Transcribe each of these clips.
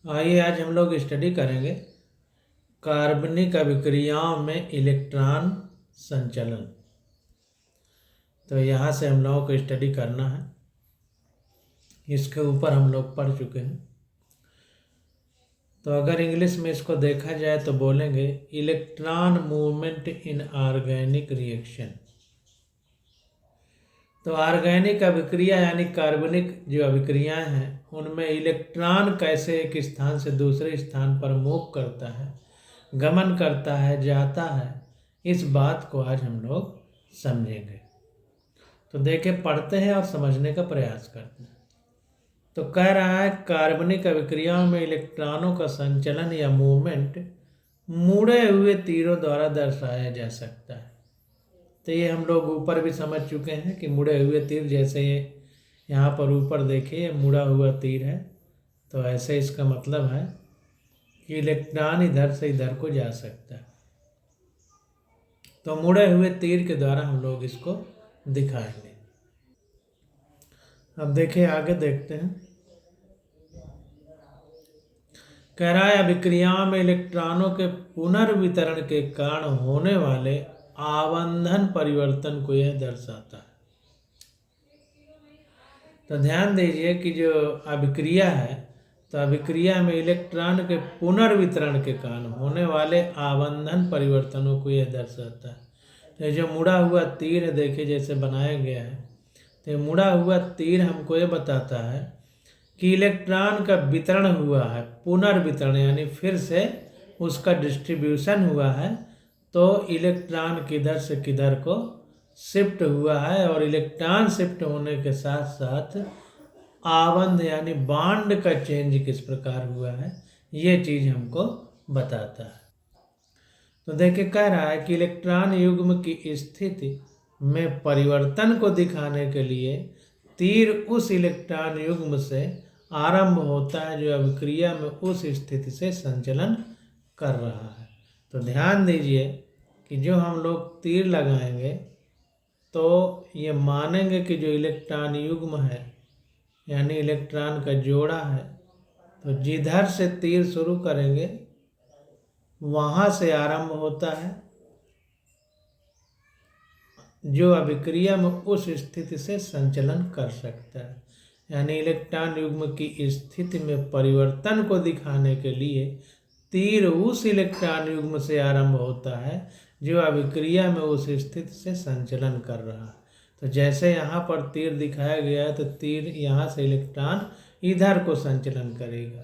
आइए आज हम लोग स्टडी करेंगे कार्बनिक अभिक्रियाओं में इलेक्ट्रॉन संचलन। तो यहाँ से हम लोगों को स्टडी करना है, इसके ऊपर हम लोग पढ़ चुके हैं। तो अगर इंग्लिश में इसको देखा जाए तो बोलेंगे electron movement in organic reaction. तो ऑर्गेनिक अभिक्रिया यानी कार्बनिक जो अभिक्रियाएं हैं उनमें इलेक्ट्रॉन कैसे एक स्थान से दूसरे स्थान पर मूव करता है, गमन करता है, जाता है, इस बात को आज हम लोग समझेंगे। तो देखें, पढ़ते हैं और समझने का प्रयास करते हैं। तो कह रहा है कार्बनिक अभिक्रियाओं में इलेक्ट्रॉनों का संचलन या मूवमेंट मुड़े हुए तीरों द्वारा दर्शाया जा सकता है। तो ये हम लोग ऊपर भी समझ चुके हैं कि मुड़े हुए तीर, जैसे ये यहाँ पर ऊपर देखिए मुड़ा हुआ तीर है, तो ऐसे इसका मतलब है कि इलेक्ट्रॉन इधर से इधर को जा सकता है। तो मुड़े हुए तीर के द्वारा हम लोग इसको दिखाएंगे। अब देखिए आगे देखते हैं। कह रहा है अभिक्रियाओं में इलेक्ट्रॉनों के पुनर्वितरण के कारण होने वाले आवंधन परिवर्तन को यह दर्शाता है। तो ध्यान दीजिए कि जो अभिक्रिया है, तो अभिक्रिया में इलेक्ट्रॉन के पुनर्वितरण के कारण होने वाले आवंधन परिवर्तनों को यह दर्शाता है। तो जो मुड़ा हुआ तीर है, देखिए जैसे बनाया गया है, तो मुड़ा हुआ तीर हमको ये बताता है कि इलेक्ट्रॉन का वितरण हुआ है, पुनर्वितरण यानी फिर से उसका डिस्ट्रीब्यूशन हुआ है। तो इलेक्ट्रॉन किधर से किधर को शिफ्ट हुआ है, और इलेक्ट्रॉन शिफ्ट होने के साथ साथ आवंध यानी बॉन्ड का चेंज किस प्रकार हुआ है, ये चीज हमको बताता है। तो देखिए कह रहा है कि इलेक्ट्रॉन युग्म की स्थिति में परिवर्तन को दिखाने के लिए तीर उस इलेक्ट्रॉन युग्म से आरंभ होता है जो अभिक्रिया में उस स्थिति से संचलन कर रहा है। तो ध्यान दीजिए कि जो हम लोग तीर लगाएंगे तो ये मानेंगे कि जो इलेक्ट्रॉन युग्म है यानी इलेक्ट्रॉन का जोड़ा है, तो जिधर से तीर शुरू करेंगे वहाँ से आरंभ होता है, जो अभिक्रिया में उस स्थिति से संचलन कर सकता है। यानी इलेक्ट्रॉन युग्म की स्थिति में परिवर्तन को दिखाने के लिए तीर उस इलेक्ट्रॉन युग्म से आरंभ होता है जो अभिक्रिया में उस स्थिति से संचलन कर रहा है। तो जैसे यहाँ पर तीर दिखाया गया है, तो तीर यहाँ से इलेक्ट्रॉन इधर को संचलन करेगा।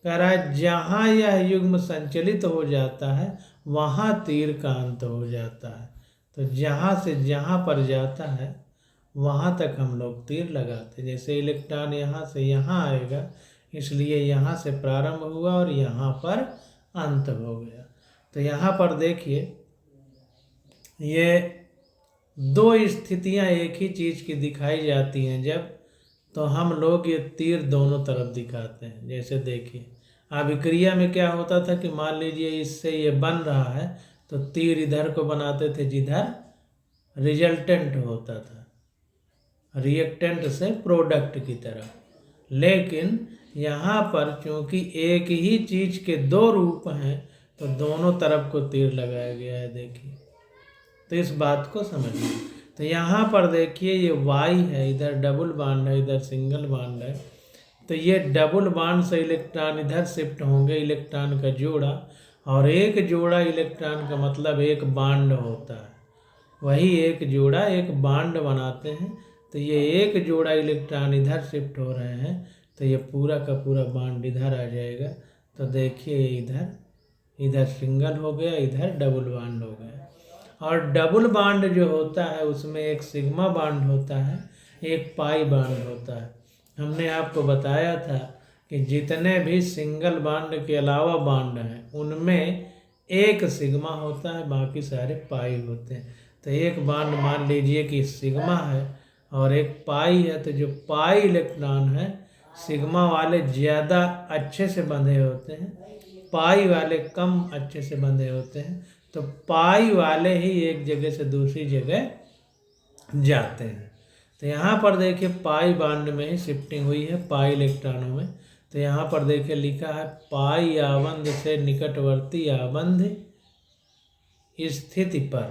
कह रहा है जहाँ यह युग्म संचलित हो जाता है वहाँ तीर का अंत हो जाता है। तो जहाँ से जहाँ पर जाता है वहाँ तक हम लोग तीर लगाते हैं। जैसे इलेक्ट्रॉन यहाँ से यहाँ आएगा, इसलिए यहाँ से प्रारंभ हुआ और यहाँ पर अंत हो गया। तो यहाँ पर देखिए ये दो स्थितियाँ एक ही चीज़ की दिखाई जाती हैं जब, तो हम लोग ये तीर दोनों तरफ दिखाते हैं। जैसे देखिए अभिक्रिया में क्या होता था कि मान लीजिए इससे ये बन रहा है, तो तीर इधर को बनाते थे जिधर रिजल्टेंट होता था, रिएक्टेंट से प्रोडक्ट की तरह। लेकिन यहाँ पर चूंकि एक ही चीज के दो रूप हैं, तो दोनों तरफ को तीर लगाया गया है। देखिए, तो इस बात को समझिए। तो यहाँ पर देखिए ये वाई है, इधर डबल बॉन्ड है, इधर सिंगल बॉन्ड है। तो ये डबल बॉन्ड से इलेक्ट्रॉन इधर शिफ्ट होंगे, इलेक्ट्रॉन का जोड़ा, और एक जोड़ा इलेक्ट्रॉन का मतलब एक बॉन्ड होता है। वही एक जोड़ा एक बॉन्ड बनाते हैं। तो ये एक जोड़ा इलेक्ट्रॉन इधर शिफ्ट हो रहे हैं, तो ये पूरा का पूरा बॉन्ड इधर आ जाएगा। तो देखिए इधर सिंगल हो गया, इधर डबल बॉन्ड हो गया। और डबल बॉन्ड जो होता है उसमें एक सिग्मा बॉन्ड होता है, एक पाई बॉन्ड होता है। हमने आपको बताया था कि जितने भी सिंगल बॉन्ड के अलावा बॉन्ड हैं उनमें एक सिग्मा होता है, बाकी सारे पाई होते हैं। तो एक बॉन्ड मान लीजिए कि सिग्मा है और एक पाई है, तो जो पाई इलेक्ट्रॉन है सिग्मा वाले ज़्यादा अच्छे से बंधे होते हैं, पाई वाले कम अच्छे से बंधे होते हैं। तो पाई वाले ही एक जगह से दूसरी जगह जाते हैं। तो यहाँ पर देखिए पाई बॉन्ड में ही शिफ्टिंग हुई है पाई इलेक्ट्रॉनों में। तो तो यहाँ पर देखिए लिखा है पाई आबंध से निकटवर्ती आबंध स्थिति पर,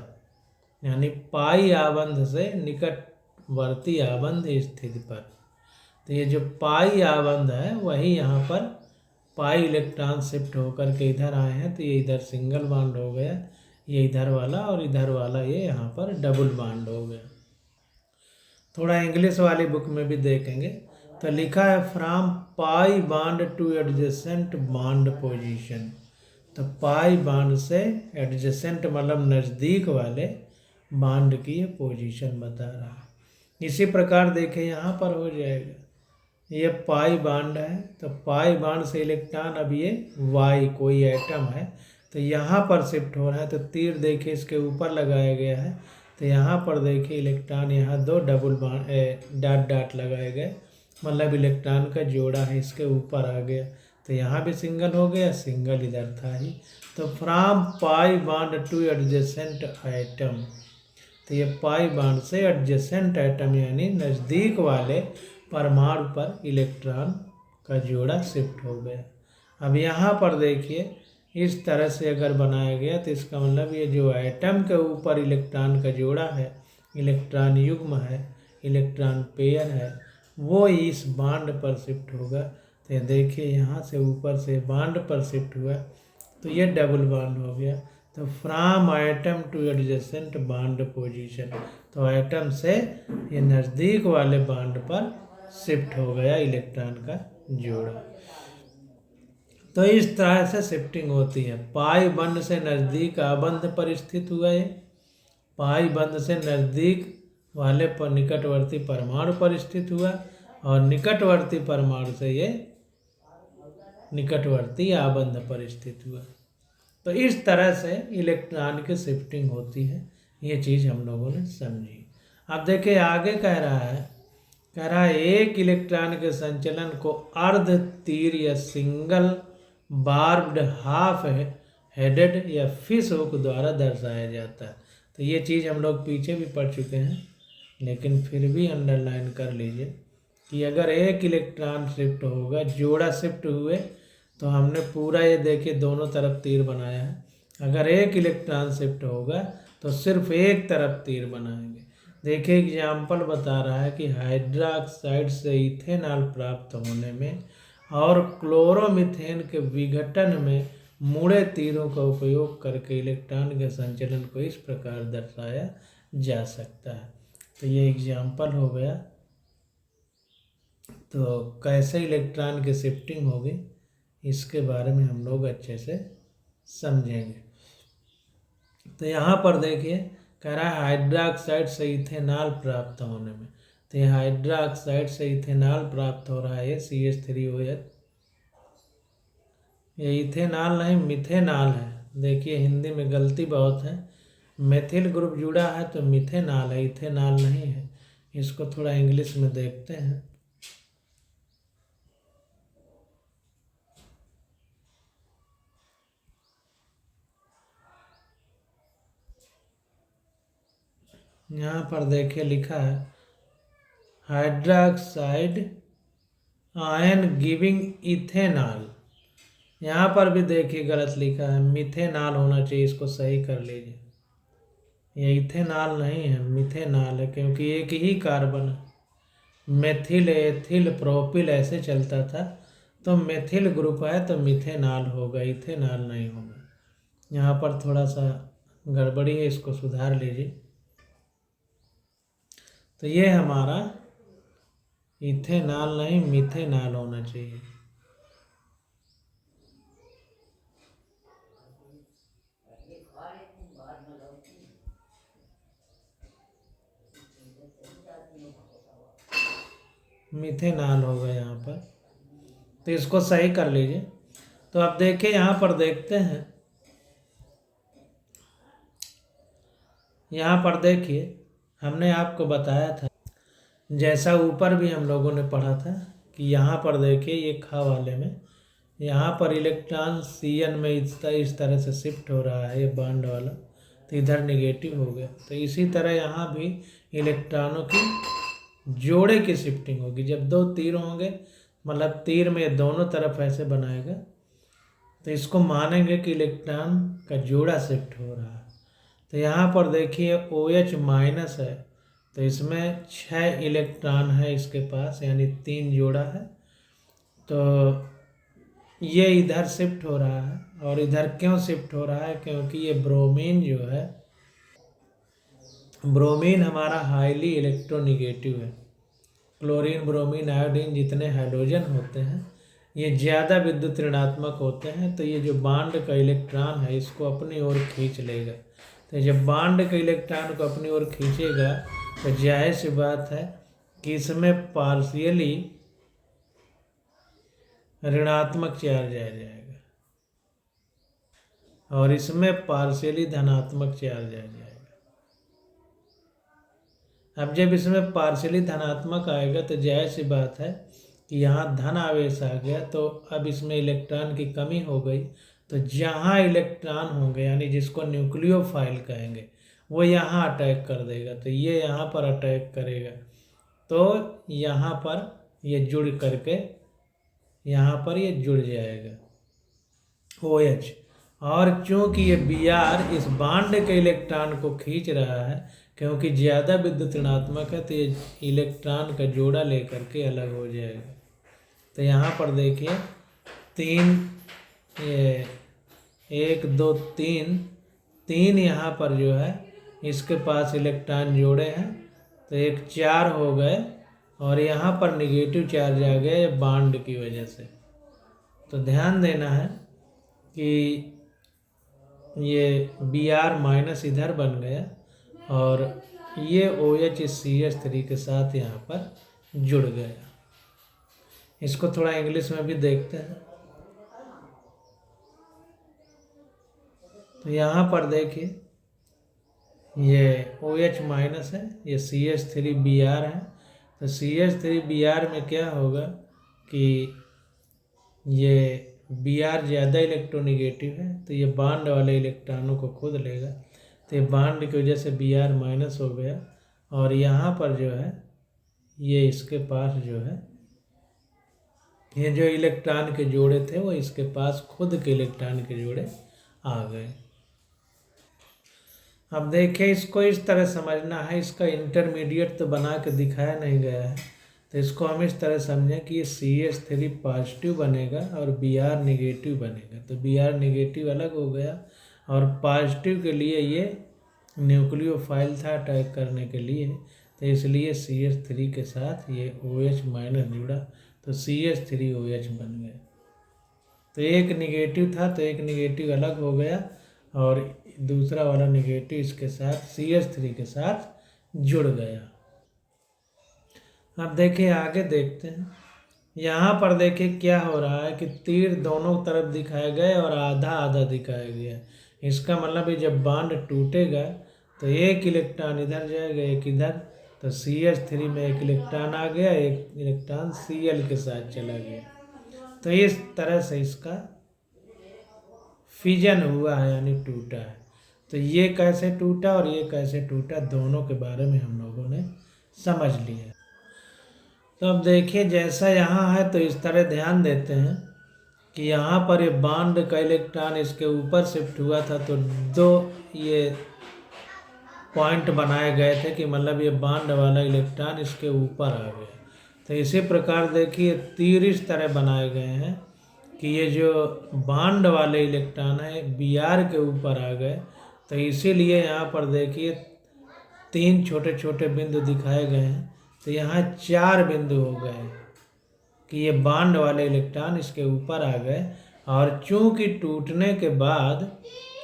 यानी पाई आबंध से निकटवर्ती आबंध स्थिति पर। तो ये जो पाई आबंध है वही यहाँ पर पाई इलेक्ट्रॉन शिफ्ट होकर के इधर आए हैं, तो ये इधर सिंगल बॉन्ड हो गया, ये इधर वाला, और इधर वाला ये यहाँ पर डबल बॉन्ड हो गया। थोड़ा इंग्लिश वाली बुक में भी देखेंगे तो लिखा है from pi bond two adjacent bond position. तो पाई बॉन्ड से एडजेसेंट मतलब नज़दीक वाले बॉन्ड की ये पोजीशन बता रहा है। इसी प्रकार देखें यहाँ पर हो जाएगा, ये पाई बॉन्ड है, तो पाई बॉन्ड से इलेक्ट्रॉन, अब ये वाई कोई एटम है तो यहाँ पर शिफ्ट हो रहा है, तो तीर देखिए इसके ऊपर लगाया गया है, तो यहाँ पर देखिए इलेक्ट्रॉन यहाँ दो डबल बॉन्ड डॉट डॉट लगाए गए, मतलब इलेक्ट्रॉन का जोड़ा है इसके ऊपर आ गया, तो यहाँ भी सिंगल हो गया, सिंगल इधर था ही। तो from pi bond two adjacent atom, तो ये पाई बॉन्ड से एडजेसेंट एटम यानी नज़दीक वाले परमाणु पर इलेक्ट्रॉन का जोड़ा शिफ्ट हो गया। अब यहाँ पर देखिए इस तरह से अगर बनाया गया तो इसका मतलब ये जो एटम के ऊपर इलेक्ट्रॉन का जोड़ा है, इलेक्ट्रॉन युग्म है, इलेक्ट्रॉन पेयर है, वो इस बॉन्ड पर शिफ्ट होगा। तो ये देखिए यहाँ से ऊपर से बॉन्ड पर शिफ्ट हुआ तो ये डबल बॉन्ड हो गया। तो from atom two adjacent bond position, तो एटम से ये नज़दीक वाले बॉन्ड पर शिफ्ट हो गया इलेक्ट्रॉन का जोड़ा। तो इस तरह से शिफ्टिंग होती है। पाई बंध से नज़दीक आबंध पर स्थित हुआ है, पाई बंध से नज़दीक वाले पर निकटवर्ती परमाणु पर स्थित हुआ, और निकटवर्ती परमाणु से ये निकटवर्ती आबंध पर स्थित हुआ। तो इस तरह से इलेक्ट्रॉन की शिफ्टिंग होती है, ये चीज़ हम लोगों ने समझी। अब देखिए आगे कह रहा है एक इलेक्ट्रॉन के संचलन को अर्ध तीर या सिंगल बार्ब्ड हाफ हेडेड या फिश हुक द्वारा दर्शाया जाता है। तो ये चीज़ हम लोग पीछे भी पढ़ चुके हैं, लेकिन फिर भी अंडरलाइन कर लीजिए कि अगर एक इलेक्ट्रॉन शिफ्ट होगा, जोड़ा शिफ्ट हुए, तो हमने पूरा ये देखिए दोनों तरफ तीर बनाया है। अगर एक इलेक्ट्रॉन शिफ्ट होगा तो सिर्फ एक तरफ तीर बनाएंगे। देखिए एग्जाम्पल बता रहा है कि हाइड्रोक्साइड से इथेनॉल प्राप्त होने में और क्लोरोमीथेन के विघटन में मुड़े तीरों का उपयोग करके इलेक्ट्रॉन के संचलन को इस प्रकार दर्शाया जा सकता है। तो ये एग्जाम्पल हो गया। तो कैसे इलेक्ट्रॉन की शिफ्टिंग होगी इसके बारे में हम लोग अच्छे से समझेंगे। तो यहाँ पर देखिए कह रहा है हाइड्रोक्साइड से इथेनॉल प्राप्त होने में, तो ये हाइड्रोक्साइड से इथेनॉल प्राप्त हो रहा है CH3OH। ये इथेनॉल नहीं मिथेनॉल है। देखिए हिंदी में गलती बहुत है, मेथिल ग्रुप जुड़ा है तो मिथेनॉल है, इथेनॉल नहीं है। इसको थोड़ा इंग्लिश में देखते हैं। यहाँ पर देखिए लिखा है हाइड्रोक्साइड आयन गिविंग इथेनॉल। यहाँ पर भी देखिए गलत लिखा है, मिथेनॉल होना चाहिए, इसको सही कर लीजिए। ये इथेनॉल नहीं है, मिथेनॉल है, क्योंकि एक ही कार्बन है। मेथिल एथिल प्रोपिल ऐसे चलता था, तो मेथिल ग्रुप है तो मिथेनॉल होगा, इथेनॉल नहीं होगा। यहाँ पर थोड़ा सा गड़बड़ी है, इसको सुधार लीजिए। तो ये हमारा इथेनॉल नहीं मिथेनॉल होना चाहिए। मिथेनॉल होगा यहाँ पर, तो इसको सही कर लीजिए। तो अब देखिए यहाँ पर देखते हैं, यहाँ पर देखिए हमने आपको बताया था, जैसा ऊपर भी हम लोगों ने पढ़ा था कि यहाँ पर देखिए ये खा वाले में यहाँ पर इलेक्ट्रॉन Cn में इस तरह से शिफ्ट हो रहा है, ये बॉन्ड वाला, तो इधर नेगेटिव हो गया। तो इसी तरह यहाँ भी इलेक्ट्रॉनों की जोड़े की शिफ्टिंग होगी। जब दो तीर होंगे मतलब तीर में दोनों तरफ ऐसे बनाएगा, तो इसको मानेंगे कि इलेक्ट्रॉन का जोड़ा शिफ्ट हो रहा है। तो यहाँ पर देखिए OH माइनस है, तो इसमें 6 इलेक्ट्रॉन है इसके पास, यानी 3 जोड़ा है। तो ये इधर शिफ्ट हो रहा है, और इधर क्यों शिफ्ट हो रहा है, क्योंकि ये ब्रोमीन जो है, ब्रोमीन हमारा हाईली इलेक्ट्रोनिगेटिव है। क्लोरीन, ब्रोमीन, आयोडीन जितने हाइड्रोजन होते हैं ये ज़्यादा विद्युत ऋणात्मक होते हैं, तो ये जो बांड का इलेक्ट्रॉन है इसको अपनी ओर खींच लेगा। तो जब बांड के इलेक्ट्रॉन को अपनी ओर खींचेगा तो जाहिर सी बात है कि इसमें पार्शियली ऋणात्मक चार्ज आ जाएगा और इसमें पार्शियली धनात्मक चार्ज आ जाएगा। अब जब इसमें पार्शियली धनात्मक आएगा तो जाहिर सी बात है कि यहाँ धन आवेश आ गया, तो अब इसमें इलेक्ट्रॉन की कमी हो गई। तो जहाँ इलेक्ट्रॉन होंगे, यानी जिसको न्यूक्लियोफाइल कहेंगे, वो यहाँ अटैक कर देगा। तो ये यहाँ पर अटैक करेगा, तो यहाँ पर ये जुड़ करके यहाँ पर ये जुड़ जाएगा OH। और चूंकि ये Br इस बांड के इलेक्ट्रॉन को खींच रहा है, क्योंकि ज़्यादा विद्युत ऋणात्मक है, तो ये इलेक्ट्रॉन का जोड़ा लेकर के अलग हो जाएगा। तो यहाँ पर देखिए 3, ये 1 2 3 यहाँ पर जो है इसके पास इलेक्ट्रॉन जोड़े हैं, तो एक 4 हो गए, और यहाँ पर निगेटिव चार्ज आ गया ये बांड की वजह से। तो ध्यान देना है कि ये Br माइनस इधर बन गया, और ये OH इस CH3 के साथ यहाँ पर जुड़ गया। इसको थोड़ा इंग्लिश में भी देखते हैं। तो यहाँ पर देखिए ये OH माइनस है, ये CH3Br है। तो CH3Br में क्या होगा कि ये Br ज़्यादा इलेक्ट्रोनिगेटिव है, तो ये बांड वाले इलेक्ट्रॉनों को खुद लेगा। तो ये बांड की वजह से Br माइनस हो गया, और यहाँ पर जो है ये इसके पास जो है ये जो इलेक्ट्रॉन के जोड़े थे वो इसके पास खुद के इलेक्ट्रॉन के जोड़े आ गए। अब देखिए इसको इस तरह समझना है, इसका इंटरमीडिएट तो बना के दिखाया नहीं गया है, तो इसको हम इस तरह समझें कि ये CH3 पॉजिटिव बनेगा और Br निगेटिव बनेगा। तो Br निगेटिव अलग हो गया, और पॉजिटिव के लिए ये न्यूक्लियोफाइल था अटैक करने के लिए, तो इसलिए CH3 के साथ ये OH माइनस जुड़ा, तो CH3OH बन गया। तो एक निगेटिव था तो एक निगेटिव अलग हो गया, और दूसरा वाला निगेटिव इसके साथ CH3 के साथ जुड़ गया। अब देखिए आगे देखते हैं। यहाँ पर देखिए क्या हो रहा है कि तीर दोनों तरफ दिखाए गए और आधा आधा दिखाया गया। इसका मतलब है जब बांड टूटेगा तो एक इलेक्ट्रॉन इधर जाएगा, एक इधर, तो CH3 में एक इलेक्ट्रॉन आ गया, एक इलेक्ट्रॉन Cl के साथ चला गया। तो इस तरह से इसका फिजन हुआ है, यानी टूटा है। तो ये कैसे टूटा और ये कैसे टूटा, दोनों के बारे में हम लोगों ने समझ लिया। तो अब देखिए जैसा यहाँ है तो इस तरह ध्यान देते हैं कि यहाँ पर ये बांड का इलेक्ट्रॉन इसके ऊपर शिफ्ट हुआ था, तो 2 ये पॉइंट बनाए गए थे कि मतलब ये बांड वाला इलेक्ट्रॉन इसके ऊपर आ गया। तो इसी प्रकार देखिए तीर इस तरह बनाए गए हैं कि ये जो बांड वाले इलेक्ट्रॉन है Br के ऊपर आ गए, तो इसीलिए यहाँ पर देखिए 3 छोटे छोटे बिंदु दिखाए गए हैं। तो यहाँ 4 बिंदु हो गए कि ये बांड वाले इलेक्ट्रॉन इसके ऊपर आ गए, और चूंकि टूटने के बाद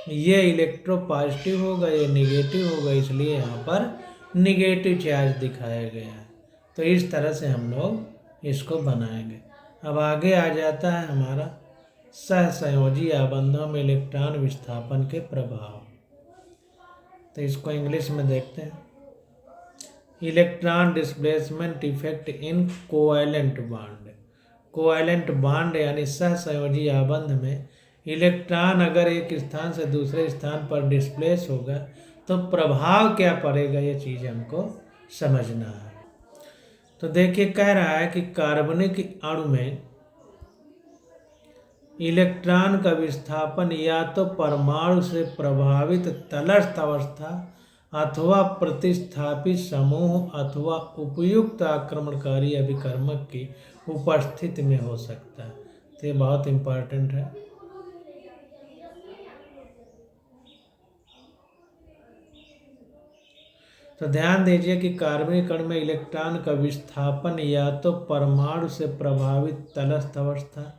ये इलेक्ट्रो पॉजिटिव होगा, ये निगेटिव होगा, इसलिए यहाँ पर निगेटिव चार्ज दिखाया गया है। तो इस तरह से हम लोग इसको बनाएंगे। अब आगे आ जाता है हमारा सहसंयोजी आबंधों में इलेक्ट्रॉन विस्थापन के प्रभाव। तो इसको इंग्लिश में देखते हैं। Electron displacement effect in covalent bond. Covalent bond यानी सहसंयोजी आबंध में इलेक्ट्रॉन अगर एक स्थान से दूसरे स्थान पर डिस्प्लेस होगा तो प्रभाव क्या पड़ेगा, ये चीज़ हमको समझना है। तो देखिए कह रहा है कि कार्बनिक अणु में इलेक्ट्रॉन का विस्थापन या तो परमाणु से प्रभावित तटस्थ अवस्था अथवा प्रतिस्थापी समूह अथवा उपयुक्त आक्रमणकारी अभिकर्मक की उपस्थिति में हो सकता है। तो ये बहुत इंपॉर्टेंट है। तो ध्यान दीजिए कि कार्बनिक अणु में इलेक्ट्रॉन का विस्थापन या तो परमाणु से प्रभावित तटस्थ अवस्था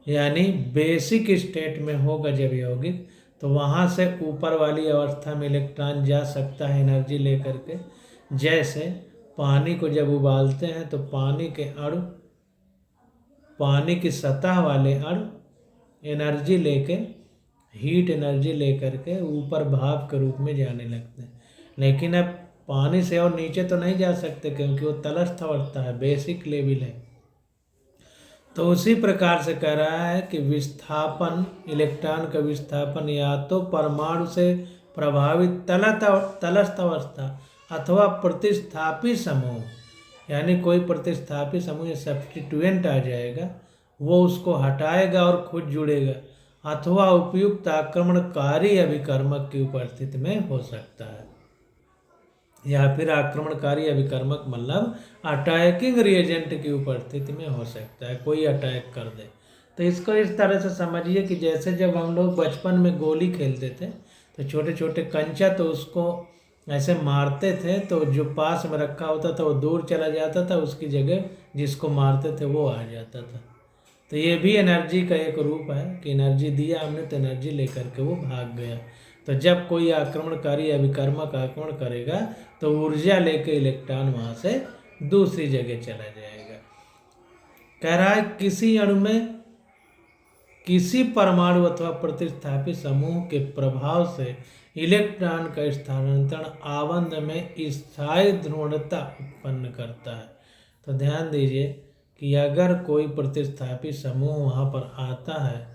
यानी बेसिक स्टेट में होगा जब यौगिक, तो वहाँ से ऊपर वाली अवस्था में इलेक्ट्रॉन जा सकता है एनर्जी लेकर के। जैसे पानी को जब उबालते हैं तो पानी के अणु, पानी की सतह वाले अणु एनर्जी लेके, हीट एनर्जी लेकर के ऊपर भाप के रूप में जाने लगते हैं। लेकिन अब पानी से और नीचे तो नहीं जा सकते क्योंकि वो तटस्थ अवस्था है, बेसिक लेवल है। तो उसी प्रकार से कह रहा है कि विस्थापन, इलेक्ट्रॉन का विस्थापन या तो परमाणु से प्रभावित तटस्थ अवस्था अथवा प्रतिस्थापी समूह, यानी कोई प्रतिस्थापी समूह सब्स्टिट्यूएंट आ जाएगा, वो उसको हटाएगा और खुद जुड़ेगा, अथवा उपयुक्त आक्रमणकारी अभिकर्मक की उपस्थिति में हो सकता है। या फिर आक्रमणकारी अभिकर्मक मतलब अटैकिंग रिएजेंट की उपस्थिति में हो सकता है, कोई अटैक कर दे। तो इसको इस तरह से समझिए कि जैसे जब हम लोग बचपन में गोली खेलते थे तो छोटे छोटे कंचा, तो उसको ऐसे मारते थे तो जो पास में रखा होता था वो दूर चला जाता था, उसकी जगह जिसको मारते थे वो आ जाता था। तो ये भी एनर्जी का एक रूप है कि एनर्जी दिया हमने तो एनर्जी लेकर के वो भाग गया। तो जब कोई आक्रमणकारी अभिकर्मक आक्रमण करेगा तो ऊर्जा लेके इलेक्ट्रॉन वहाँ से दूसरी जगह चला जाएगा। कह रहा है किसी अणु में किसी परमाणु अथवा प्रतिस्थापी समूह के प्रभाव से इलेक्ट्रॉन का स्थानांतरण आबंध में स्थायी ध्रुवणता उत्पन्न करता है। तो ध्यान दीजिए कि अगर कोई प्रतिस्थापी समूह वहाँ पर आता है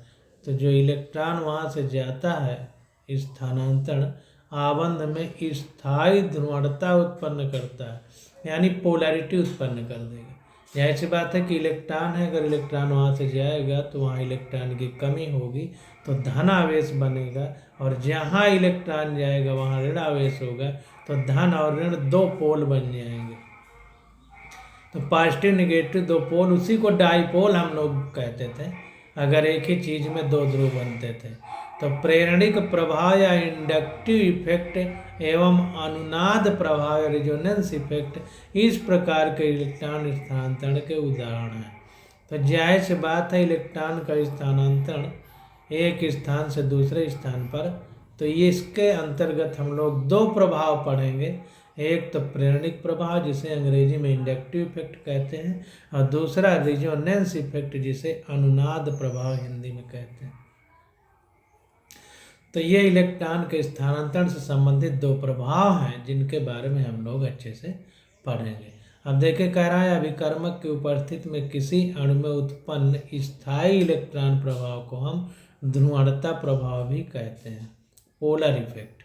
तो जो इलेक्ट्रॉन वहाँ से जाता है स्थानांतरण आबंध में स्थायी ध्रुवणता उत्पन्न करता है, यानी पोलैरिटी उत्पन्न कर देगा। जाहिर सी बात है कि इलेक्ट्रॉन है, अगर इलेक्ट्रॉन वहाँ से जाएगा तो वहाँ इलेक्ट्रॉन की कमी होगी तो धन आवेश बनेगा, और जहाँ इलेक्ट्रॉन जाएगा वहाँ ऋण आवेश होगा, तो धन और ऋण दो पोल बन जाएंगे। तो पॉजिटिव निगेटिव दो पोल, उसी को डाईपोल हम लोग कहते थे अगर एक ही चीज में दो ध्रुव बनते थे। तो प्रेरणिक प्रभाव या इंडक्टिव इफेक्ट एवं अनुनाद प्रभाव या रिजोनेंस इफेक्ट इस प्रकार के इलेक्ट्रॉन स्थानांतरण के उदाहरण हैं। तो जाहिर सी बात है इलेक्ट्रॉन का स्थानांतरण एक स्थान से दूसरे स्थान पर, तो ये इसके अंतर्गत हम लोग दो प्रभाव पढ़ेंगे। एक तो प्रेरणिक प्रभाव जिसे अंग्रेजी में इंडक्टिव इफेक्ट कहते हैं, और दूसरा रिजोनेंस इफेक्ट जिसे अनुनाद प्रभाव हिंदी में कहते हैं। तो ये इलेक्ट्रॉन के स्थानांतरण से संबंधित दो प्रभाव हैं जिनके बारे में हम लोग अच्छे से पढ़ेंगे। अब देखिए कह रहा है अभिकर्मक की उपस्थिति में किसी अणु में उत्पन्न स्थायी इलेक्ट्रॉन प्रभाव को हम ध्रुवणता प्रभाव भी कहते हैं, पोलर इफेक्ट।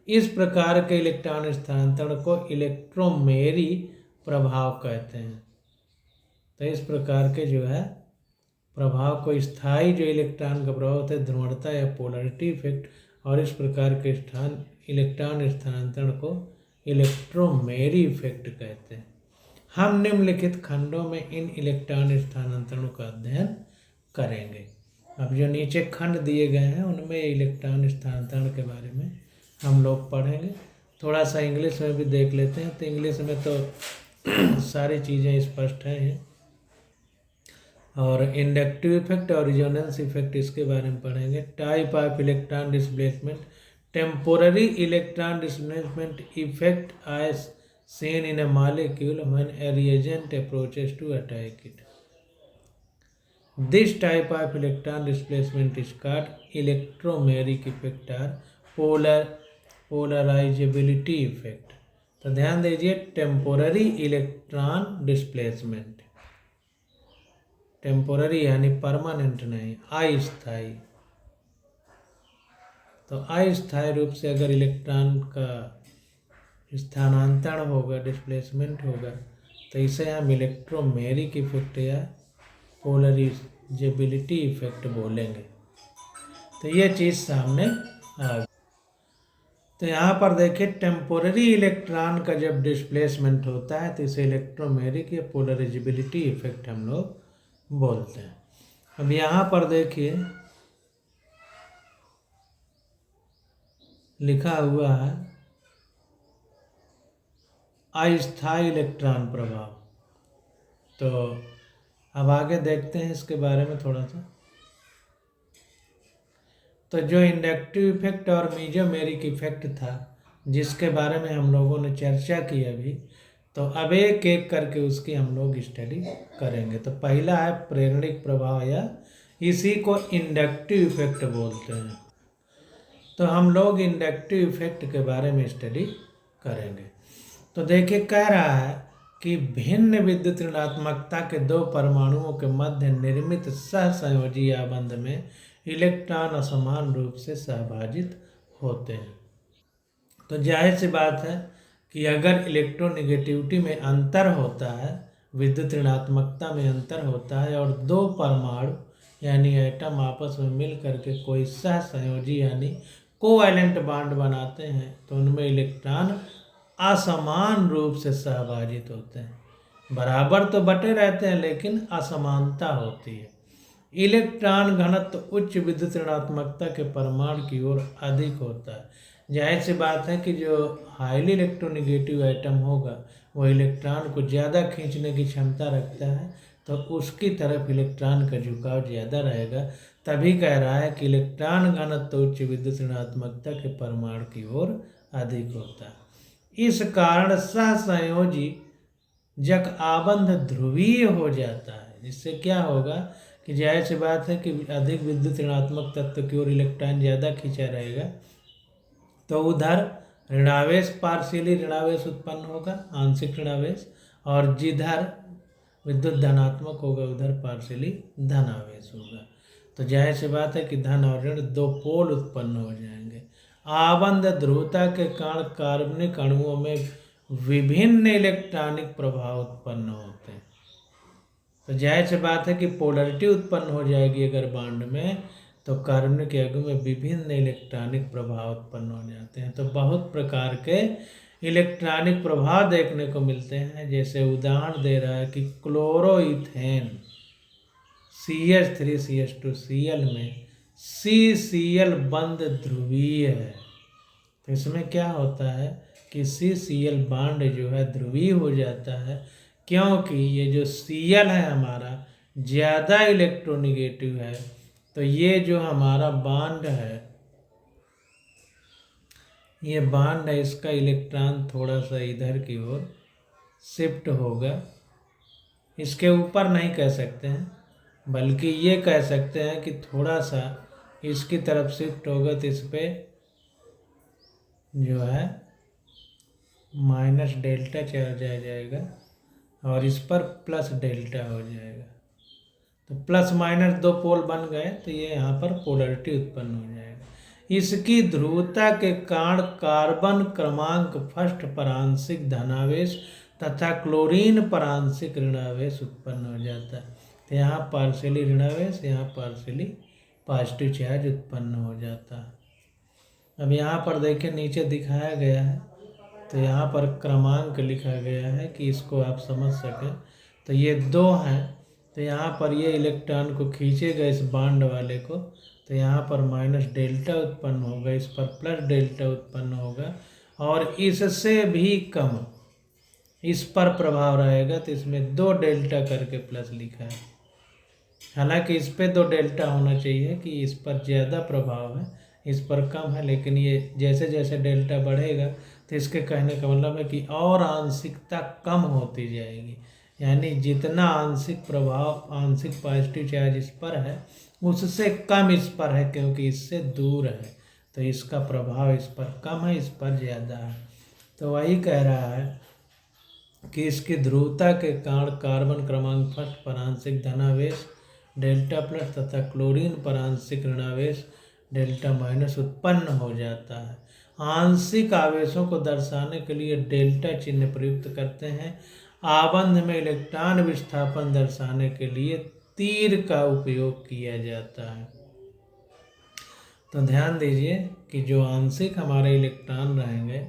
इस प्रकार के इलेक्ट्रॉन स्थानांतरण को इलेक्ट्रोमेरी प्रभाव कहते हैं। तो इस प्रकार के जो है प्रभाव को स्थायी जो इलेक्ट्रॉन का प्रभाव होता है ध्रुवणता या पोलरिटी इफेक्ट, और इस प्रकार के इलेक्ट्रॉन स्थानांतरण को इलेक्ट्रोमेरी इफेक्ट कहते हैं। हम निम्नलिखित खंडों में इन इलेक्ट्रॉन स्थानांतरणों का अध्ययन करेंगे। अब जो नीचे खंड दिए गए हैं उनमें इलेक्ट्रॉन स्थानांतरण के बारे में हम लोग पढ़ेंगे। थोड़ा सा इंग्लिश में भी देख लेते हैं, तो इंग्लिश में तो सारी चीज़ें स्पष्ट हैं, और इंडक्टिव इफेक्ट और रिजोनेंस इफेक्ट इसके बारे में पढ़ेंगे। Type of electron displacement, temporary electron displacement effect as seen in a molecule when a reagent approaches to attack it. This type of electron displacement is called electromeric effect or polarizability effect। तो ध्यान दीजिए temporary electron displacement, temporary यानी permanent नहीं, अस्थायी। तो अस्थायी रूप से अगर इलेक्ट्रॉन का स्थानांतरण होगा, डिस्प्लेसमेंट होगा, तो इसे हम इलेक्ट्रोमेरिक इफेक्ट या पोलराइजेबिलिटी इफेक्ट बोलेंगे। तो ये चीज़ सामने आ गई। तो यहाँ पर देखिए टेम्पोररी इलेक्ट्रॉन का जब डिस्प्लेसमेंट होता है तो इसे इलेक्ट्रोमेरिक या पोलराइजेबिलिटी इफेक्ट हम लोग बोलते हैं। अब यहाँ पर देखिए लिखा हुआ है अस्थायी इलेक्ट्रॉन प्रभाव। तो अब आगे देखते हैं इसके बारे में थोड़ा सा। तो जो इंडक्टिव इफेक्ट और मेसोमेरिक इफेक्ट था जिसके बारे में हम लोगों ने चर्चा की अभी, तो अब एक एक करके उसकी हम लोग स्टडी करेंगे। तो पहला है प्रेरणिक प्रभाव या इसी को इंडक्टिव इफेक्ट बोलते हैं। तो हम लोग इंडक्टिव इफेक्ट के बारे में स्टडी करेंगे। तो देखिए कह रहा है कि भिन्न विद्युत ऋणात्मकता के दो परमाणुओं के मध्य निर्मित सहसंयोजी आबंध में इलेक्ट्रॉन असमान रूप से सहभाजित होते हैं। तो जाहिर सी बात है कि अगर इलेक्ट्रोनेगेटिविटी में अंतर होता है, विद्युत ऋणात्मकता में अंतर होता है और दो परमाणु यानी एटम आपस में मिल करके कोई सहसंयोजी यानी कोवैलेंट बॉन्ड बनाते हैं तो उनमें इलेक्ट्रॉन असमान रूप से सहभाजित होते हैं। बराबर तो बटे रहते हैं लेकिन असमानता होती है। इलेक्ट्रॉन घनत्व उच्च विद्युत ऋणात्मकता के परमाणु की ओर अधिक होता है। जाहिर सी बात है कि जो हाईली इलेक्ट्रोनेगेटिव एटम होगा वो इलेक्ट्रॉन को ज़्यादा खींचने की क्षमता रखता है, तो उसकी तरफ इलेक्ट्रॉन का झुकाव ज़्यादा रहेगा। तभी कह रहा है कि इलेक्ट्रॉन घनत्व उच्च विद्युत ऋणात्मकता के परमाणु की ओर अधिक होता है। इस कारण सहसंयोजी जब आबंध ध्रुवीय हो जाता है, जिससे क्या होगा कि जाहिर सी बात है कि अधिक विद्युत ऋणात्मक तत्व की ओर इलेक्ट्रॉन ज़्यादा खींचा रहेगा, तो उधर ऋणावेश पार्शियली ऋणावेश उत्पन्न होगा, आंशिक ऋणावेश, और जिधर विद्युत धनात्मक होगा उधर पार्शियली धनावेश होगा। तो जाहिर सी बात है कि धन और ऋण दो पोल उत्पन्न हो जाएंगे। आबंध ध्रुवता के कारण कार्बनिक अणुओं में विभिन्न इलेक्ट्रॉनिक प्रभाव उत्पन्न होते हैं। तो जाहिर सी बात है कि पोलरिटी उत्पन्न हो जाएगी अगर बॉन्ड में, तो कार्बनिक अणु में विभिन्न इलेक्ट्रॉनिक प्रभाव उत्पन्न हो जाते हैं। तो बहुत प्रकार के इलेक्ट्रॉनिक प्रभाव देखने को मिलते हैं। जैसे उदाहरण दे रहा है कि क्लोरोइथेन CH3CH2Cl में CCl बंध ध्रुवीय है। तो इसमें क्या होता है कि CCl बॉन्ड जो है ध्रुवीय हो जाता है, क्योंकि ये जो Cl है हमारा ज़्यादा इलेक्ट्रोनेगेटिव है। तो ये जो हमारा बॉन्ड है, ये बॉन्ड है, इसका इलेक्ट्रॉन थोड़ा सा इधर की ओर शिफ्ट होगा। इसके ऊपर नहीं कह सकते हैं, बल्कि ये कह सकते हैं कि थोड़ा सा इसकी तरफ शिफ्ट होगा, तो इस पर जो है माइनस डेल्टा चार्ज आ जाएगा और इस पर प्लस डेल्टा हो जाएगा। तो प्लस माइनस दो पोल बन गए, तो ये यहाँ पर पोलरिटी उत्पन्न हो जाएगा। इसकी ध्रुवता के कारण कार्बन क्रमांक फर्स्ट पर आंशिक धनावेश तथा क्लोरीन पर आंशिक ऋणावेश उत्पन्न हो जाता है। तो यहाँ पार्शियली ऋणावेश, यहाँ पार्शियली पॉजिटिव चार्ज उत्पन्न हो जाता है। अब यहाँ पर देखिए नीचे दिखाया गया है, तो यहाँ पर क्रमांक लिखा गया है कि इसको आप समझ सकें। तो ये दो हैं, तो यहाँ पर ये इलेक्ट्रॉन को खींचेगा इस बॉन्ड वाले को, तो यहाँ पर माइनस डेल्टा उत्पन्न होगा, इस पर प्लस डेल्टा उत्पन्न होगा, और इससे भी कम इस पर प्रभाव रहेगा। तो इसमें दो डेल्टा करके प्लस लिखा है। हालांकि इस पर दो डेल्टा होना चाहिए कि इस पर ज़्यादा प्रभाव है, इस पर कम है, लेकिन ये जैसे जैसे डेल्टा बढ़ेगा तो इसके कहने का मतलब है कि और आंशिकता कम होती जाएगी। यानी जितना आंशिक प्रभाव, आंशिक पॉजिटिव चार्ज इस पर है उससे कम इस पर है, क्योंकि इससे दूर है, तो इसका प्रभाव इस पर कम है, इस पर ज़्यादा है। तो वही कह रहा है कि इसकी ध्रुवता के कारण कार्बन क्रमांक फर्स्ट पर आंशिक धनावेश डेल्टा प्लस तथा क्लोरीन पर आंशिक ऋणावेश डेल्टा माइनस उत्पन्न हो जाता है। आंशिक आवेशों को दर्शाने के लिए डेल्टा चिन्ह प्रयुक्त करते हैं आबंध में इलेक्ट्रॉन विस्थापन दर्शाने के लिए तीर का उपयोग किया जाता है। तो ध्यान दीजिए कि जो आंशिक हमारे इलेक्ट्रॉन रहेंगे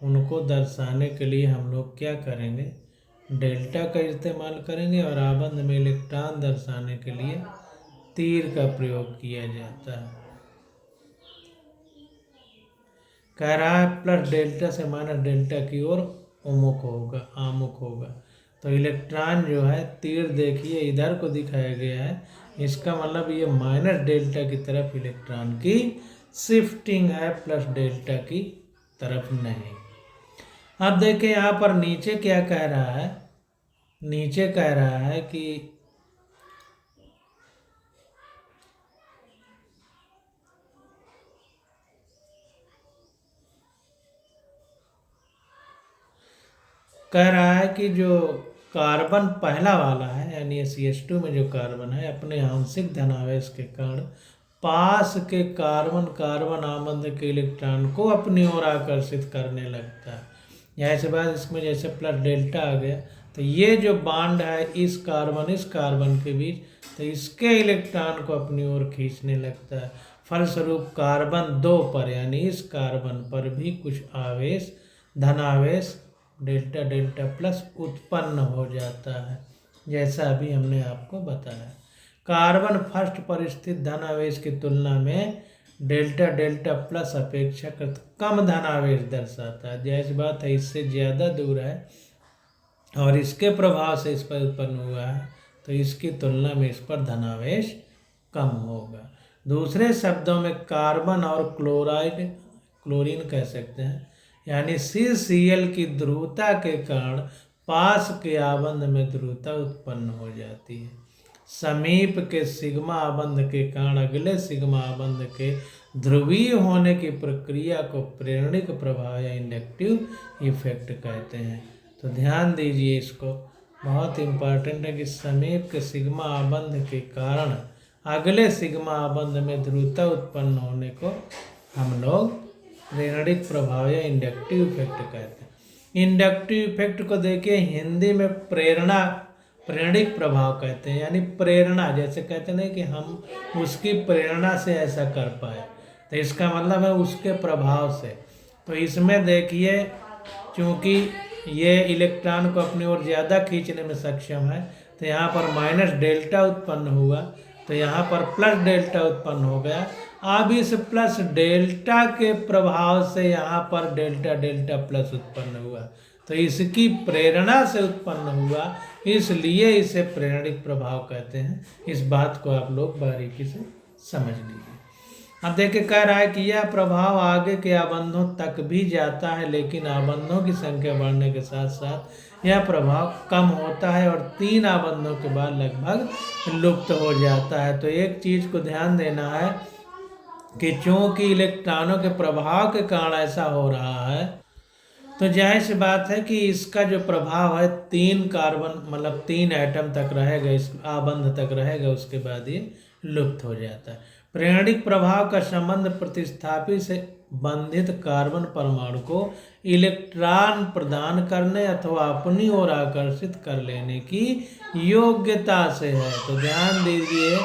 उनको दर्शाने के लिए हम लोग क्या करेंगे, डेल्टा का इस्तेमाल करेंगे, और आबंध में इलेक्ट्रॉन दर्शाने के लिए तीर का प्रयोग किया जाता है। कह रहा है प्लस डेल्टा से माइनस डेल्टा की ओर आमुख होगा। तो इलेक्ट्रॉन जो है, तीर देखिए इधर को दिखाया गया है, इसका मतलब ये माइनस डेल्टा की तरफ इलेक्ट्रॉन की शिफ्टिंग है, प्लस डेल्टा की तरफ नहीं। अब देखें यहाँ पर नीचे क्या कह रहा है, नीचे कह रहा है कि कह रहा है कि जो कार्बन पहला वाला है यानी CH2 में जो कार्बन है अपने आंशिक धनावेश के कारण पास के कार्बन आबंध के इलेक्ट्रॉन को अपनी ओर आकर्षित करने लगता है। ऐसे बात इसमें जैसे प्लस डेल्टा आ गया तो ये जो बॉन्ड है इस कार्बन के बीच, तो इसके इलेक्ट्रॉन को अपनी ओर खींचने लगता है। फलस्वरूप कार्बन 2 पर यानी इस कार्बन पर भी कुछ आवेश धनावेश डेल्टा डेल्टा प्लस उत्पन्न हो जाता है, जैसा अभी हमने आपको बताया। कार्बन फर्स्ट पर स्थित धनावेश की तुलना में डेल्टा डेल्टा प्लस अपेक्षाकृत कम धनावेश दर्शाता है। जैसी बात है, इससे ज़्यादा दूर है और इसके प्रभाव से इस पर उत्पन्न हुआ है, तो इसकी तुलना में इस पर धनावेश कम होगा। दूसरे शब्दों में कार्बन और क्लोरीन कह सकते हैं, यानी CCl की ध्रुवता के कारण पास के आबंध में ध्रुवता उत्पन्न हो जाती है। समीप के सिग्मा आबंध के कारण अगले सिग्मा आबंध के ध्रुवीय होने की प्रक्रिया को प्रेरणिक प्रभाव या इंडक्टिव इफेक्ट कहते हैं। तो ध्यान दीजिए, इसको बहुत इम्पॉर्टेंट है कि समीप के सिग्मा आबंध के कारण अगले सिग्मा आबंध में ध्रुवता उत्पन्न होने को हम लोग प्रेरणिक प्रभाव या इंडक्टिव इफेक्ट कहते हैं। इंडक्टिव इफेक्ट को देखिए हिंदी में प्रेरणिक प्रभाव कहते हैं, यानी प्रेरणा, जैसे कहते हैं कि हम उसकी प्रेरणा से ऐसा कर पाए, तो इसका मतलब है उसके प्रभाव से। तो इसमें देखिए चूँकि ये इलेक्ट्रॉन को अपनी ओर ज़्यादा खींचने में सक्षम है, तो यहाँ पर माइनस डेल्टा उत्पन्न हुआ, तो यहाँ पर प्लस डेल्टा उत्पन्न हो गया। अब इस प्लस डेल्टा के प्रभाव से यहाँ पर डेल्टा डेल्टा प्लस उत्पन्न हुआ, तो इसकी प्रेरणा से उत्पन्न हुआ, इसलिए इसे प्रेरणिक प्रभाव कहते हैं। इस बात को आप लोग बारीकी से समझ लीजिए। अब देखिए कह रहा है कि यह प्रभाव आगे के आबंधों तक भी जाता है, लेकिन आबंधों की संख्या बढ़ने के साथ साथ यह प्रभाव कम होता है और 3 आबंधों के बाद लगभग लुप्त हो जाता है। तो एक चीज़ को ध्यान देना है कि चूँकि इलेक्ट्रॉनों के प्रभाव के कारण ऐसा हो रहा है, तो जाहिर सी बात है कि इसका जो प्रभाव है 3 कार्बन मतलब 3 एटम तक रहेगा, इस आबंध तक रहेगा, उसके बाद ये लुप्त हो जाता है। प्रेरणिक प्रभाव का संबंध प्रतिस्थापी से बंधित कार्बन परमाणु को इलेक्ट्रॉन प्रदान करने अथवा अपनी ओर आकर्षित कर लेने की योग्यता से है। तो ध्यान दीजिए,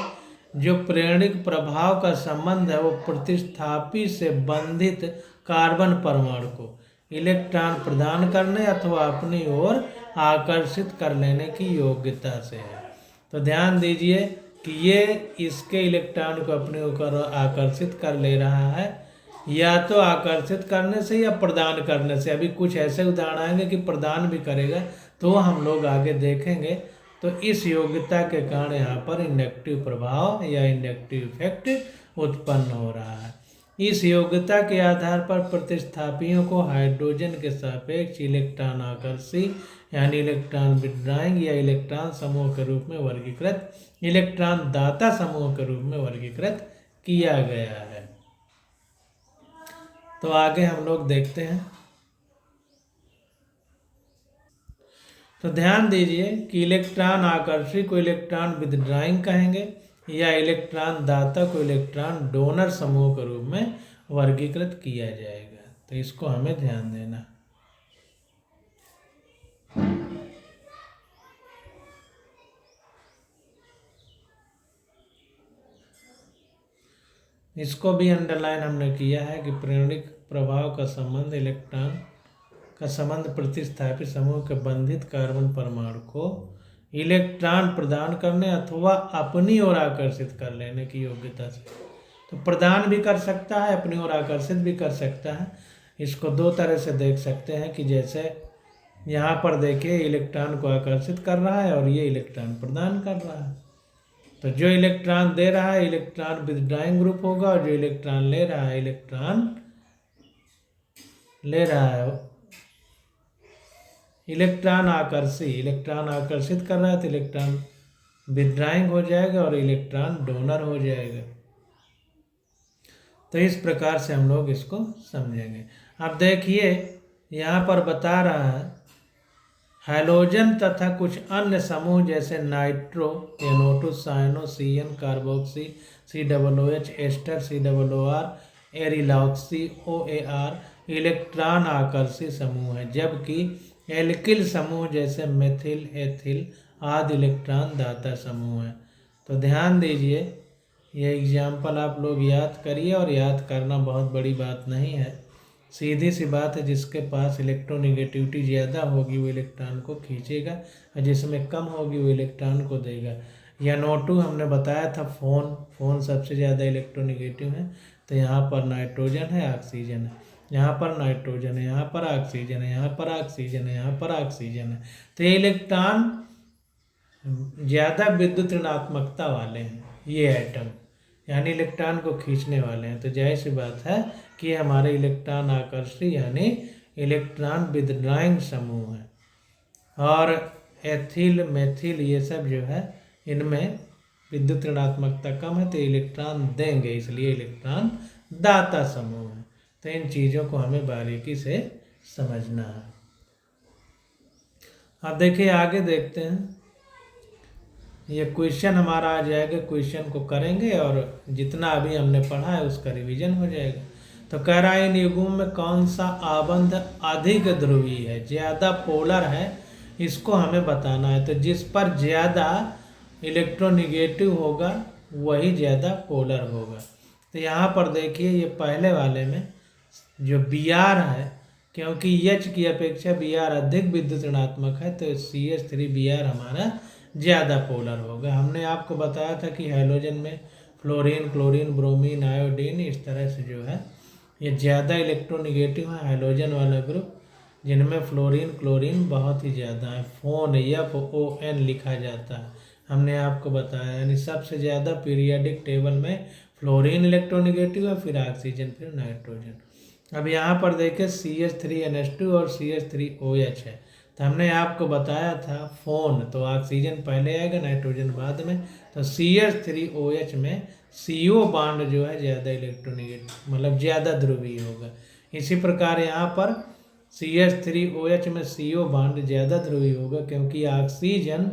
जो प्रेरणिक प्रभाव का संबंध है वो प्रतिस्थापी से बंधित कार्बन परमाणु को इलेक्ट्रॉन प्रदान करने अथवा अपनी ओर आकर्षित कर लेने की योग्यता से है। तो ध्यान दीजिए कि ये इसके इलेक्ट्रॉन को अपने ऊपर आकर्षित कर ले रहा है, या तो आकर्षित करने से या प्रदान करने से। अभी कुछ ऐसे उदाहरण आएंगे कि प्रदान भी करेगा, तो हम लोग आगे देखेंगे। तो इस योग्यता के कारण यहाँ पर इंडक्टिव प्रभाव या इंडक्टिव इफेक्ट उत्पन्न हो रहा है। इस योग्यता के आधार पर प्रतिस्थापियों को हाइड्रोजन के सापेक्ष इलेक्ट्रॉन आकर्षी यानी इलेक्ट्रॉन विड्रॉइंग या इलेक्ट्रॉन समूह के रूप में वर्गीकृत, इलेक्ट्रॉन दाता समूह के रूप में वर्गीकृत किया गया है। तो आगे हम लोग देखते हैं। तो ध्यान दीजिए कि इलेक्ट्रॉन आकर्षी को इलेक्ट्रॉन विथड्राइंग कहेंगे या इलेक्ट्रॉन दाता को इलेक्ट्रॉन डोनर समूह के रूप में वर्गीकृत किया जाएगा। तो इसको हमें ध्यान देना। इसको भी अंडरलाइन हमने किया है कि प्रेरणिक प्रभाव का संबंध इलेक्ट्रॉन का संबंध प्रतिस्थापित समूह के बंधित कार्बन परमाणु को इलेक्ट्रॉन प्रदान करने अथवा अपनी ओर आकर्षित कर लेने की योग्यता से। तो प्रदान भी कर सकता है, अपनी ओर आकर्षित भी कर सकता है। इसको दो तरह से देख सकते हैं कि जैसे यहाँ पर देखिए इलेक्ट्रॉन को आकर्षित कर रहा है और ये इलेक्ट्रॉन प्रदान कर रहा है। तो जो इलेक्ट्रॉन दे रहा है इलेक्ट्रॉन विथड्राइंग ग्रुप होगा और जो इलेक्ट्रॉन ले रहा है इलेक्ट्रॉन आकर्षित कर रहा है तो इलेक्ट्रॉन विथड्राइंग हो जाएगा और इलेक्ट्रॉन डोनर हो जाएगा। तो इस प्रकार से हम लोग इसको समझेंगे। अब देखिए यहाँ पर बता रहा है हैलोजन तथा कुछ अन्य समूह जैसे nitro, NO2, cyano, CN, carboxy, COOH, ester, COOR, aryloxy, OAR electron आकर्षी समूह है, जबकि एल्किल समूह जैसे मेथिल, एथिल आदि इलेक्ट्रॉन दाता समूह है। तो ध्यान दीजिए, ये एग्जाम्पल आप लोग याद करिए और याद करना बहुत बड़ी बात नहीं है, सीधी सी बात है। जिसके पास इलेक्ट्रोनिगेटिविटी ज़्यादा होगी वो इलेक्ट्रॉन को खींचेगा और जिसमें कम होगी वो इलेक्ट्रॉन को देगा। NO2 हमने बताया था फोन सबसे ज़्यादा इलेक्ट्रोनिगेटिव है। तो यहाँ पर नाइट्रोजन है, ऑक्सीजन है, यहाँ पर नाइट्रोजन है, यहाँ पर ऑक्सीजन है, यहाँ पर ऑक्सीजन है, यहाँ पर ऑक्सीजन है। तो ये इलेक्ट्रॉन ज़्यादा विद्युत ऋणात्मकता वाले हैं, ये एटम यानी इलेक्ट्रॉन को खींचने वाले हैं। तो जाहिर सी बात है कि हमारे इलेक्ट्रॉन आकर्षी यानी इलेक्ट्रॉन विथड्राइंग समूह है। और एथिल, मेथिल ये सब जो है इनमें विद्युत ऋणात्मकता कम है तो इलेक्ट्रॉन देंगे, इसलिए इलेक्ट्रॉन दाता समूह है। तो इन चीज़ों को हमें बारीकी से समझना है। अब देखिए आगे देखते हैं, ये क्वेश्चन हमारा आ जाएगा, क्वेश्चन को करेंगे और जितना अभी हमने पढ़ा है उसका रिवीजन हो जाएगा। तो कह रहा है इन युग्मों में कौन सा आबंध अधिक ध्रुवीय है, ज़्यादा पोलर है, इसको हमें बताना है। तो जिस पर ज़्यादा इलेक्ट्रोनिगेटिव होगा वही ज़्यादा पोलर होगा। तो यहाँ पर देखिए ये पहले वाले में जो Br है, क्योंकि H की अपेक्षा Br अधिक विद्युत ऋणात्मक है तो CH3Br हमारा ज़्यादा पोलर होगा। हमने आपको बताया था कि हैलोजन में फ्लोरीन, क्लोरीन, ब्रोमीन, आयोडीन इस तरह से जो है ये ज़्यादा इलेक्ट्रोनिगेटिव है हैलोजन वाला ग्रुप, जिनमें फ्लोरीन, क्लोरीन बहुत ही ज़्यादा है। FON लिखा जाता है, हमने आपको बताया। यानी सबसे ज़्यादा पीरियोडिक टेबल में फ्लोरीन इलेक्ट्रोनिगेटिव है, फिर ऑक्सीजन, फिर नाइट्रोजन। अब यहाँ पर देखें CH3NH2 और CH3OH है। तो हमने आपको बताया था फोन तो ऑक्सीजन पहले आएगा, नाइट्रोजन बाद में। तो CH3OH में CO बांड जो है ज़्यादा इलेक्ट्रोनिगेटिव मतलब ज़्यादा ध्रुवीय होगा। इसी प्रकार यहाँ पर CH3OH में CO बांड ज़्यादा ध्रुवीय होगा, क्योंकि ऑक्सीजन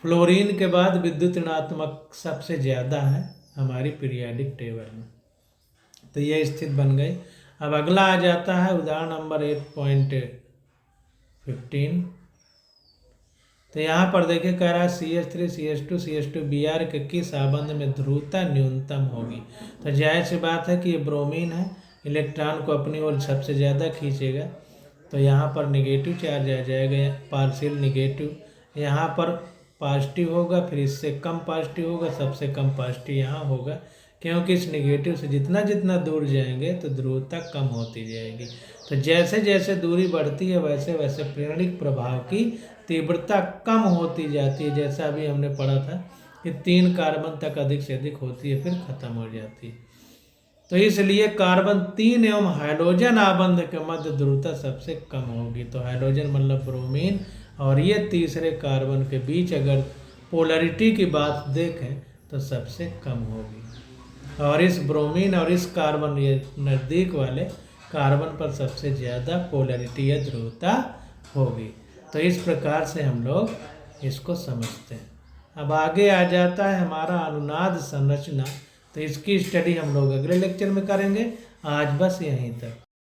फ्लोरीन के बाद विद्युत ऋणात्मक सबसे ज़्यादा है हमारी पीरियोडिक टेबल में। तो ये स्थिति बन गई। अब अगला आ जाता है उदाहरण नंबर 8.15। तो यहाँ पर देखिए कह रहा है CH3, CH2, CH2Br के किस आबंध में ध्रुवता न्यूनतम होगी। तो जाहिर सी बात है कि ये ब्रोमीन है, इलेक्ट्रॉन को अपनी ओर सबसे ज़्यादा खींचेगा। तो यहाँ पर निगेटिव चार्ज आ जाएगा, पार्शियल निगेटिव। यहाँ पर पॉजिटिव होगा, फिर इससे कम पॉजिटिव होगा, सबसे कम पॉजिटिव यहाँ होगा, क्योंकि इस निगेटिव से जितना जितना दूर जाएंगे तो ध्रुवता कम होती जाएगी। तो जैसे जैसे दूरी बढ़ती है वैसे वैसे प्रेरणिक प्रभाव की तीव्रता कम होती जाती है। जैसा अभी हमने पढ़ा था कि 3 कार्बन तक अधिक से अधिक होती है, फिर खत्म हो जाती है। तो इसलिए कार्बन 3 एवं हाइड्रोजन आबंध के मध्य ध्रुवता सबसे कम होगी। तो हाइड्रोजन मतलब ब्रोमीन और ये तीसरे कार्बन के बीच अगर पोलरिटी की बात देखें तो सबसे कम होगी। और इस ब्रोमीन और इस कार्बन ये नज़दीक वाले कार्बन पर सबसे ज़्यादा पोलरिटी या ध्रुवता होगी। तो इस प्रकार से हम लोग इसको समझते हैं। अब आगे आ जाता है हमारा अनुनाद संरचना। तो इसकी स्टडी हम लोग अगले लेक्चर में करेंगे। आज बस यहीं तक।